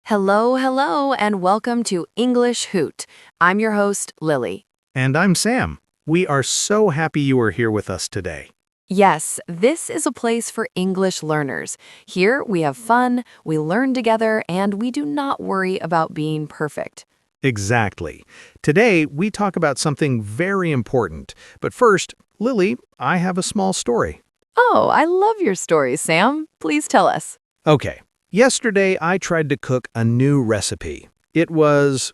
Hello, hello, and welcome to English Hoot. I'm your host, Lily. And I'm Sam. We are so happy you are here with us today. Yes, this is a place for English learners. Here we have fun, we learn together, and we do not worry about being perfect. Exactly. Today, we talk about something very important. But first, Lily, I have a small story. Oh, I love your stories, Sam. Please tell us. Okay. Yesterday, I tried to cook a new recipe. It was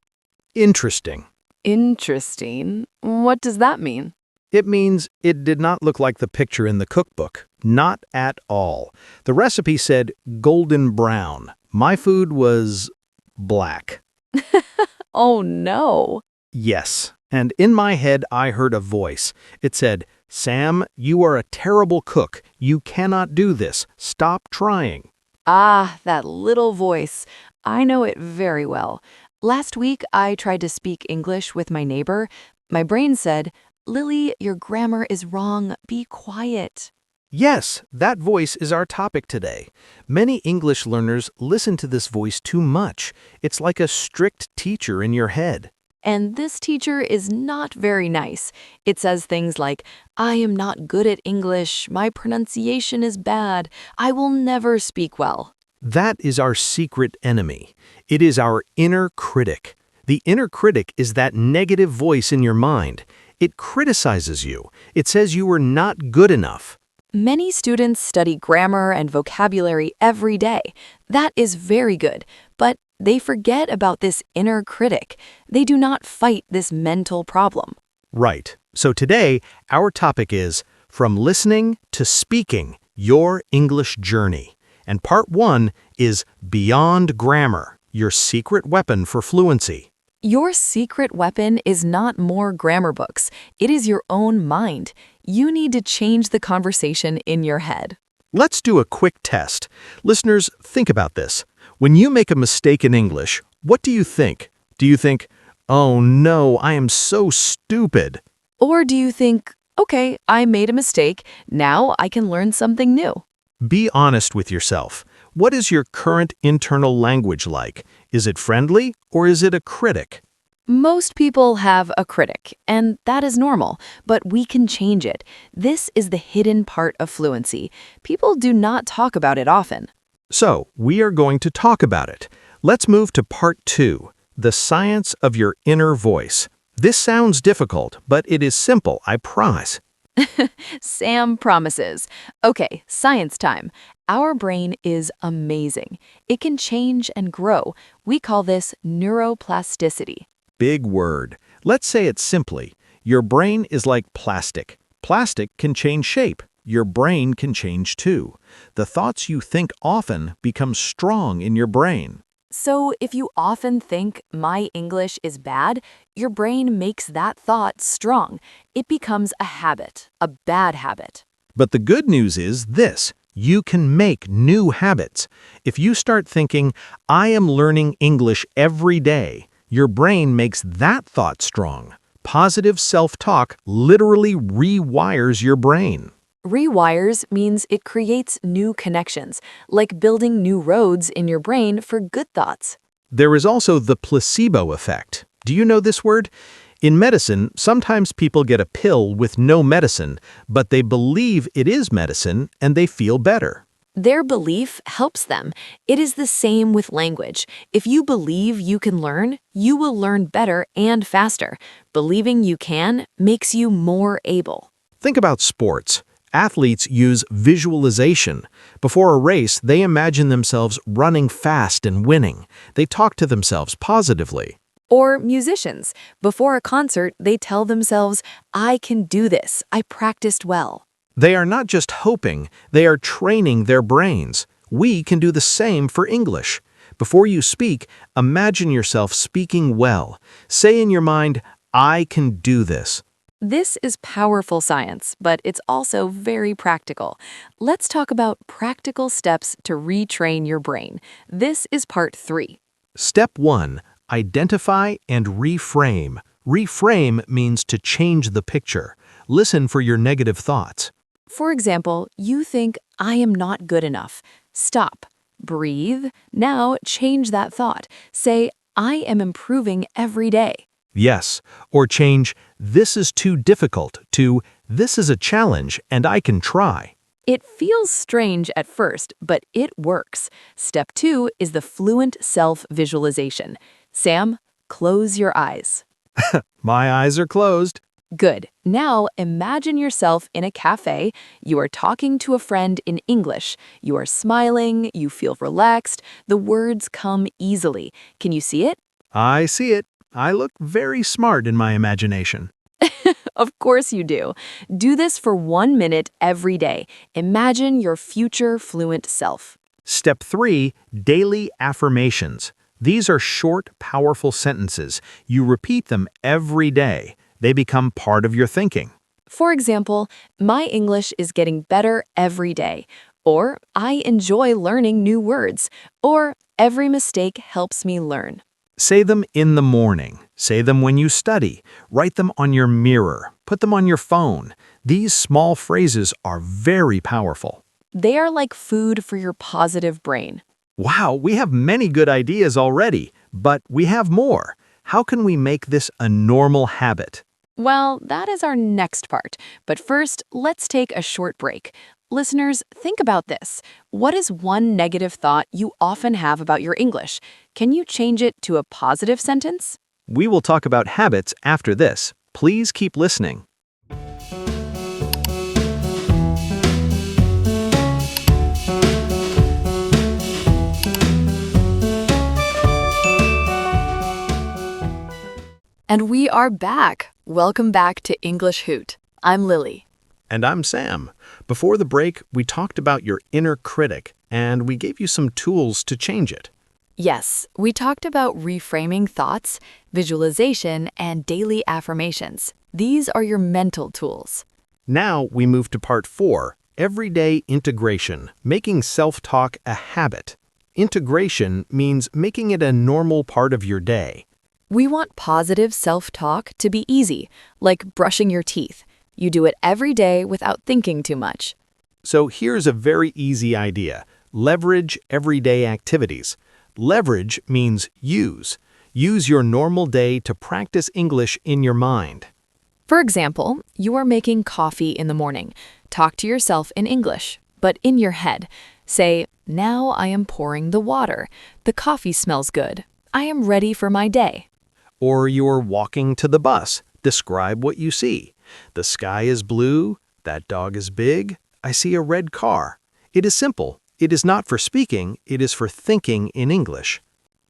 interesting. Interesting. What does that mean? It means it did not look like the picture in the cookbook. Not at all. The recipe said golden brown. My food was black. Oh, no. Yes, and in my head I heard a voice. It said, "Sam, you are a terrible cook. You cannot do this. Stop trying." Ah, that little voice. I know it very well. Last week, I tried to speak English with my neighbor. My brain said, Lily, your grammar is wrong. Be quiet. Yes, that voice is our topic today. Many English learners listen to this voice too much. It's like a strict teacher in your head. And this teacher is not very nice. It says things like, I am not good at English. My pronunciation is bad. I will never speak well. That is our secret enemy. It is our inner critic. The inner critic is that negative voice in your mind. It criticizes you. It says you are not good enough. Many students study grammar and vocabulary every day. That is very good, but they forget about this inner critic. They do not fight this mental problem. Right. So today, our topic is From Listening to Speaking, Your English Journey. And part 1 is Beyond Grammar, Your Secret Weapon for Fluency. Your secret weapon is not more grammar books. It is your own mind. You need to change the conversation in your head. Let's do a quick test. Listeners, think about this. When you make a mistake in English, what do you think? Do you think, oh no, I am so stupid? Or do you think, okay, I made a mistake. Now I can learn something new. Be honest with yourself. What is your current internal language like? Is it friendly or is it a critic? Most people have a critic, and that is normal, but we can change it. This is the hidden part of fluency. People do not talk about it often. So, we are going to talk about it. Let's move to part 2, the science of your inner voice. This sounds difficult, but it is simple, I promise. Sam promises. Okay, science time. Our brain is amazing. It can change and grow. We call this neuroplasticity. Big word. Let's say it simply. Your brain is like plastic. Plastic can change shape. Your brain can change too. The thoughts you think often become strong in your brain. So if you often think, my English is bad, your brain makes that thought strong. It becomes a habit, a bad habit. But the good news is this. You can make new habits. If you start thinking, I am learning English every day, your brain makes that thought strong. Positive self-talk literally rewires your brain. Rewires means it creates new connections, like building new roads in your brain for good thoughts. There is also the placebo effect. Do you know this word? In medicine, sometimes people get a pill with no medicine, but they believe it is medicine and they feel better. Their belief helps them. It is the same with language. If you believe you can learn, you will learn better and faster. Believing you can makes you more able. Think about sports. Athletes use visualization. Before a race, they imagine themselves running fast and winning. They talk to themselves positively. Or musicians. Before a concert, they tell themselves, I can do this. I practiced well. They are not just hoping, they are training their brains. We can do the same for English. Before you speak, imagine yourself speaking well. Say in your mind, I can do this. This is powerful science, but it's also very practical. Let's talk about practical steps to retrain your brain. This is part 3. Step 1. Identify and reframe. Reframe means to change the picture. Listen for your negative thoughts. For example, you think, I am not good enough. Stop. Breathe. Now change that thought. Say, I am improving every day. Yes, or change "this is too difficult" to "this is a challenge and I can try." It feels strange at first, but it works. Step 2 is the fluent self-visualization. Sam, close your eyes. My eyes are closed. Good. Now imagine yourself in a cafe. You are talking to a friend in English. You are smiling, you feel relaxed, the words come easily. Can you see it? I see it. I look very smart in my imagination. Of course you do. Do this for 1 minute every day. Imagine your future fluent self. Step 3, daily affirmations. These are short, powerful sentences. You repeat them every day. They become part of your thinking. For example, my English is getting better every day. Or, I enjoy learning new words. Or, every mistake helps me learn. Say them in the morning. Say them when you study. Write them on your mirror. Put them on your phone. These small phrases are very powerful. They are like food for your positive brain. Wow, we have many good ideas already, but we have more. How can we make this a normal habit? Well, that is our next part. But first, let's take a short break. Listeners, think about this. What is one negative thought you often have about your English? Can you change it to a positive sentence? We will talk about habits after this. Please keep listening. And we are back. Welcome back to English Hoot. I'm Lily. And I'm Sam. Before the break, we talked about your inner critic, and we gave you some tools to change it. Yes, we talked about reframing thoughts, visualization, and daily affirmations. These are your mental tools. Now we move to part 4, everyday integration, making self-talk a habit. Integration means making it a normal part of your day. We want positive self-talk to be easy, like brushing your teeth. You do it every day without thinking too much. So here's a very easy idea. Leverage everyday activities. Leverage means use. Use your normal day to practice English in your mind. For example, you are making coffee in the morning. Talk to yourself in English, but in your head. Say, now I am pouring the water. The coffee smells good. I am ready for my day. Or you're walking to the bus. Describe what you see. The sky is blue. That dog is big. I see a red car. It is simple. It is not for speaking. It is for thinking in English.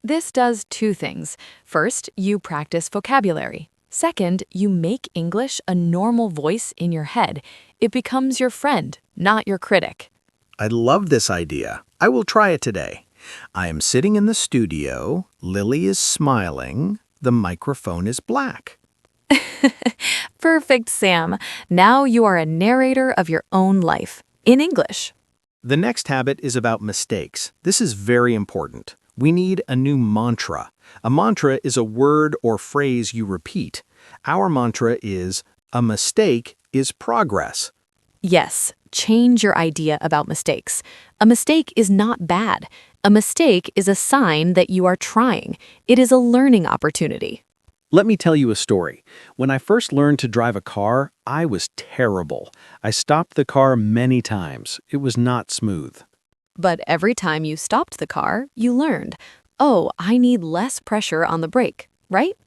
This does 2 things. First, you practice vocabulary. Second, you make English a normal voice in your head. It becomes your friend, not your critic. I love this idea. I will try it today. I am sitting in the studio. Lily is smiling. The microphone is black. Perfect, Sam. Now you are a narrator of your own life, in English. The next habit is about mistakes. This is very important. We need a new mantra. A mantra is a word or phrase you repeat. Our mantra is, a mistake is progress. Yes, change your idea about mistakes. A mistake is not bad. A mistake is a sign that you are trying. It is a learning opportunity. Let me tell you a story. When I first learned to drive a car, I was terrible. I stopped the car many times. It was not smooth. But every time you stopped the car, you learned, oh, I need less pressure on the brake, right?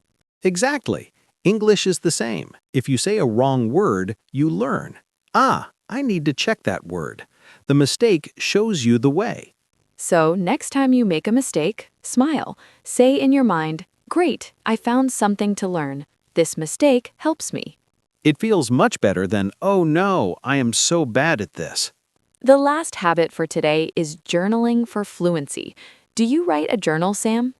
Exactly. English is the same. If you say a wrong word, you learn. Ah, I need to check that word. The mistake shows you the way. So next time you make a mistake, smile. Say in your mind, great, I found something to learn. This mistake helps me. It feels much better than, oh no, I am so bad at this. The last habit for today is journaling for fluency. Do you write a journal, Sam?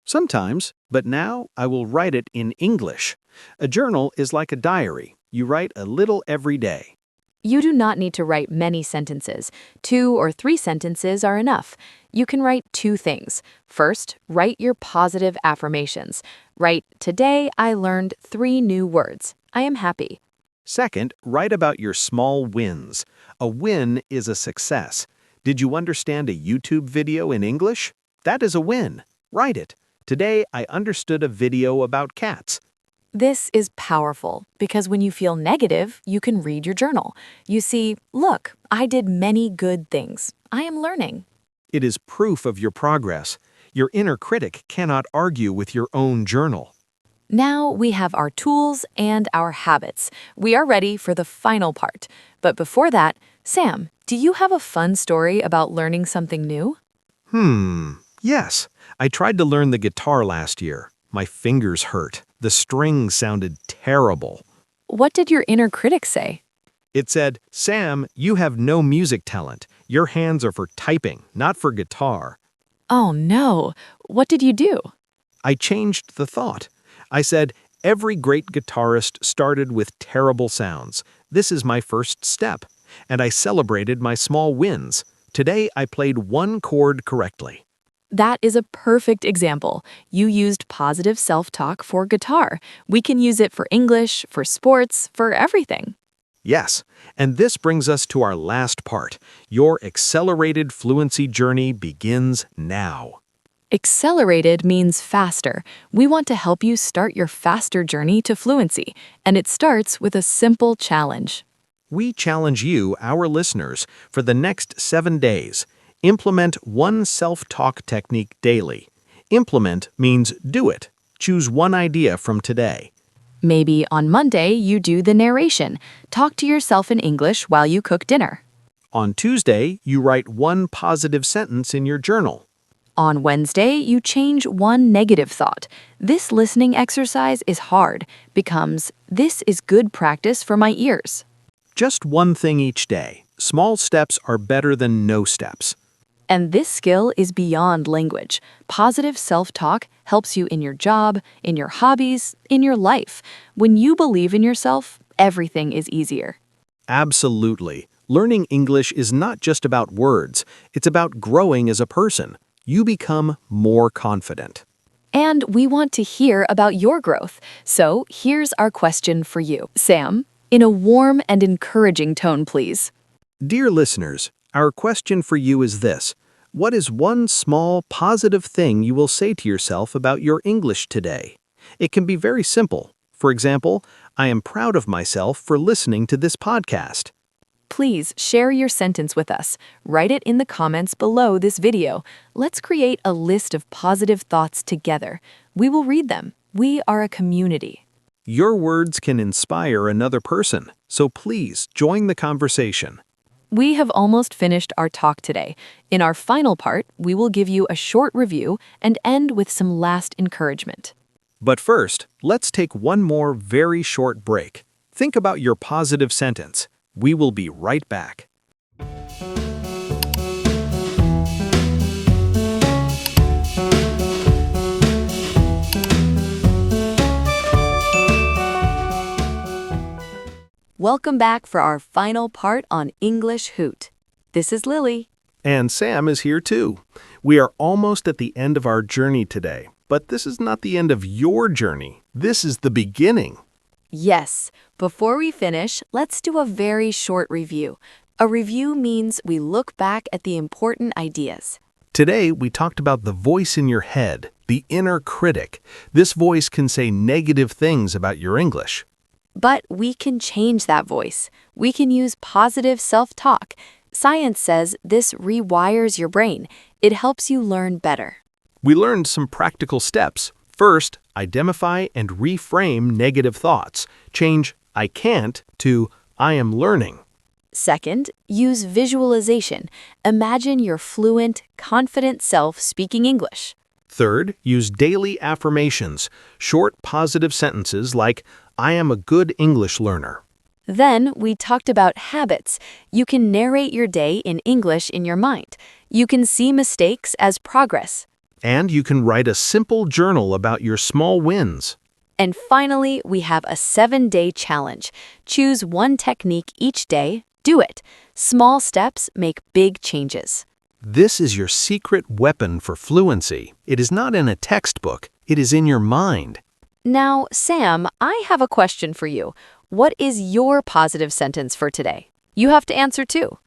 Sometimes, but now I will write it in English. A journal is like a diary. You write a little every day. You do not need to write many sentences. 2 or 3 sentences are enough. You can write 2 things. First, write your positive affirmations. Write, today I learned 3 new words. I am happy. Second, write about your small wins. A win is a success. Did you understand a YouTube video in English? That is a win. Write it. Today, I understood a video about cats. This is powerful because when you feel negative, you can read your journal. You see, look, I did many good things. I am learning. It is proof of your progress. Your inner critic cannot argue with your own journal. Now we have our tools and our habits. We are ready for the final part. But before that, Sam, do you have a fun story about learning something new? Yes. I tried to learn the guitar last year. My fingers hurt. The strings sounded terrible. What did your inner critic say? It said, "Sam, you have no music talent. Your hands are for typing, not for guitar." Oh no, what did you do? I changed the thought. I said, "Every great guitarist started with terrible sounds. This is my first step." And I celebrated my small wins. Today, I played one chord correctly. That is a perfect example. You used positive self-talk for guitar. We can use it for English, for sports, for everything. Yes, and this brings us to our last part. Your accelerated fluency journey begins now. Accelerated means faster. We want to help you start your faster journey to fluency, and it starts with a simple challenge. We challenge you, our listeners, for the next 7 days. Implement one self-talk technique daily. Implement means do it. Choose one idea from today. Maybe on Monday you do the narration. Talk to yourself in English while you cook dinner. On Tuesday, you write one positive sentence in your journal. On Wednesday, you change one negative thought. This listening exercise is hard. Becomes, this is good practice for my ears. Just one thing each day. Small steps are better than no steps. And this skill is beyond language. Positive self-talk helps you in your job, in your hobbies, in your life. When you believe in yourself, everything is easier. Absolutely. Learning English is not just about words. It's about growing as a person. You become more confident. And we want to hear about your growth. So here's our question for you. Sam, in a warm and encouraging tone, please. Dear listeners, our question for you is this. What is one small, positive thing you will say to yourself about your English today? It can be very simple. For example, I am proud of myself for listening to this podcast. Please share your sentence with us. Write it in the comments below this video. Let's create a list of positive thoughts together. We will read them. We are a community. Your words can inspire another person, so please join the conversation. We have almost finished our talk today. In our final part, we will give you a short review and end with some last encouragement. But first, let's take one more very short break. Think about your positive sentence. We will be right back. Welcome back for our final part on English Hoot. This is Lily. And Sam is here too. We are almost at the end of our journey today, but this is not the end of your journey. This is the beginning. Yes, before we finish, let's do a very short review. A review means we look back at the important ideas. Today, we talked about the voice in your head, the inner critic. This voice can say negative things about your English. But we can change that voice. We can use positive self-talk. Science says this rewires your brain. It helps you learn better. We learned some practical steps. First, identify and reframe negative thoughts. Change "I can't" to "I am learning." Second, use visualization. Imagine your fluent, confident self speaking English. Third, use daily affirmations, short positive sentences like, "I am a good English learner." Then we talked about habits. You can narrate your day in English in your mind. You can see mistakes as progress. And you can write a simple journal about your small wins. And finally, we have a 7-day challenge. Choose one technique each day. Do it. Small steps make big changes. This is your secret weapon for fluency. It is not in a textbook. It is in your mind. Now, Sam, I have a question for you. What is your positive sentence for today? You have to answer too.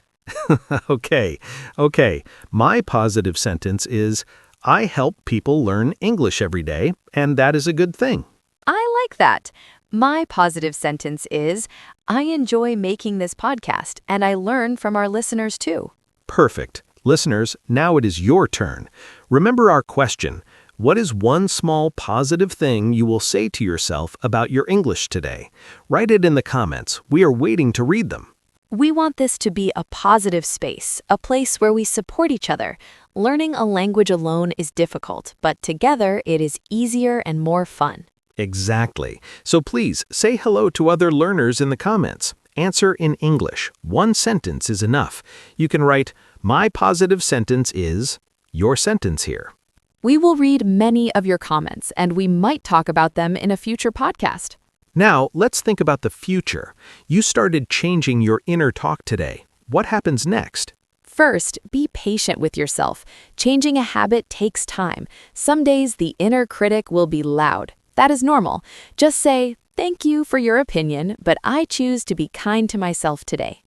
Okay, okay. My positive sentence is, I help people learn English every day, and that is a good thing. I like that. My positive sentence is, I enjoy making this podcast and I learn from our listeners too. Perfect. Listeners, now it is your turn. Remember our question. What is one small positive thing you will say to yourself about your English today? Write it in the comments. We are waiting to read them. We want this to be a positive space, a place where we support each other. Learning a language alone is difficult, but together it is easier and more fun. Exactly. So please say hello to other learners in the comments. Answer in English. One sentence is enough. You can write, my positive sentence is, your sentence here. We will read many of your comments, and we might talk about them in a future podcast. Now, let's think about the future. You started changing your inner talk today. What happens next? First, be patient with yourself. Changing a habit takes time. Some days the inner critic will be loud. That is normal. Just say, thank you for your opinion, but I choose to be kind to myself today.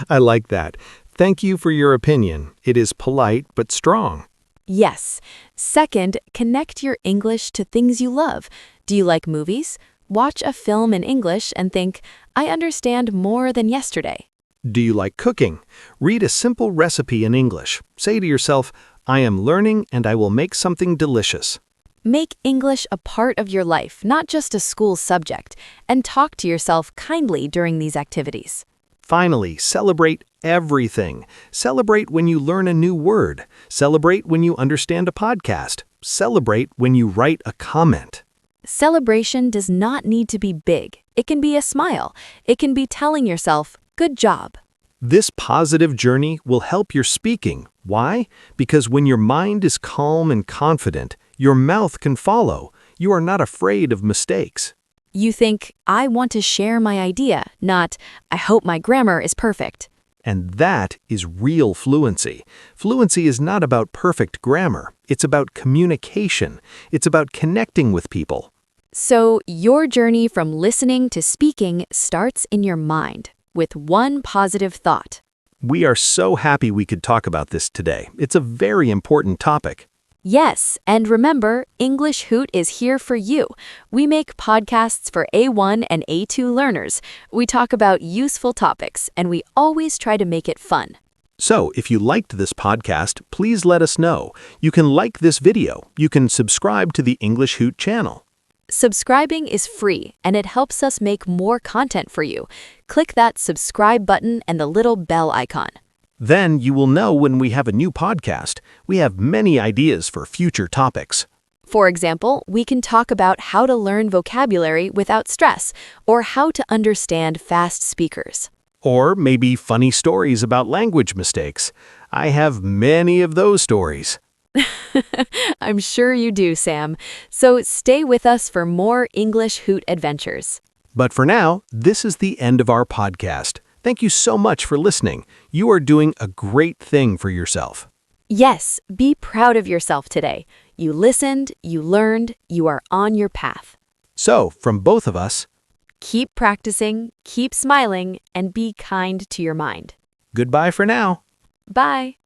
I like that. Thank you for your opinion. It is polite but strong. Yes. Second, connect your English to things you love. Do you like movies? Watch a film in English and think, I understand more than yesterday. Do you like cooking? Read a simple recipe in English. Say to yourself, I am learning and I will make something delicious. Make English a part of your life, not just a school subject, and talk to yourself kindly during these activities. Finally, celebrate everything. Celebrate when you learn a new word. Celebrate when you understand a podcast. Celebrate when you write a comment. Celebration does not need to be big. It can be a smile. It can be telling yourself, good job. This positive journey will help your speaking. Why? Because when your mind is calm and confident, your mouth can follow. You are not afraid of mistakes. You think, I want to share my idea, not, I hope my grammar is perfect. And that is real fluency. Fluency is not about perfect grammar. It's about communication. It's about connecting with people. So, your journey from listening to speaking starts in your mind with one positive thought. We are so happy we could talk about this today. It's a very important topic. Yes, and remember, English Hoot is here for you. We make podcasts for A1 and A2 learners. We talk about useful topics, and we always try to make it fun. So, if you liked this podcast, please let us know. You can like this video. You can subscribe to the English Hoot channel. Subscribing is free, and it helps us make more content for you. Click that subscribe button and the little bell icon. Then you will know when we have a new podcast. We have many ideas for future topics. For example, we can talk about how to learn vocabulary without stress, or how to understand fast speakers. Or maybe funny stories about language mistakes. I have many of those stories. I'm sure you do, Sam. So stay with us for more English Hoot adventures. But for now, this is the end of our podcast. Thank you so much for listening. You are doing a great thing for yourself. Yes, be proud of yourself today. You listened, you learned, you are on your path. So, from both of us, Keep practicing, keep smiling, and be kind to your mind. goodbye for now. Bye.